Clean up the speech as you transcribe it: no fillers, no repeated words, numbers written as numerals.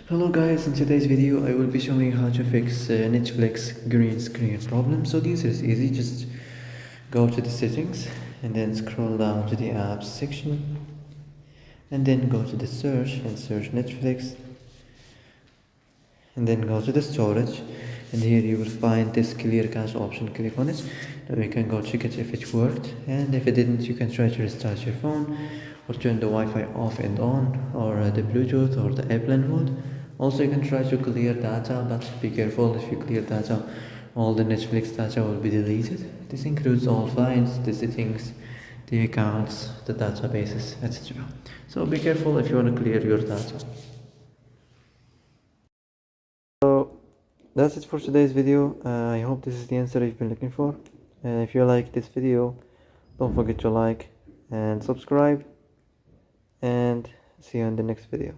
Hello guys, in today's video I will be showing how to fix Netflix green screen problem. So this is easy, just go to the settings and then scroll down to the apps section and then go to the search and search Netflix and then go to the storage, and here you will find this clear cache option. Click on it. Now you can go check it if it worked, and if it didn't you can try to restart your phone or turn the Wi-Fi off and on, or the Bluetooth or the airplane mode. Also you can try to clear data, but be careful. If you clear data, all the Netflix data will be deleted. This includes all files, the settings, the accounts, the databases, etc. So be careful if you want to clear your data. So that's it for today's video. I hope this is the answer you've been looking for. And if you like this video, don't forget to like and subscribe, and see you in the next video.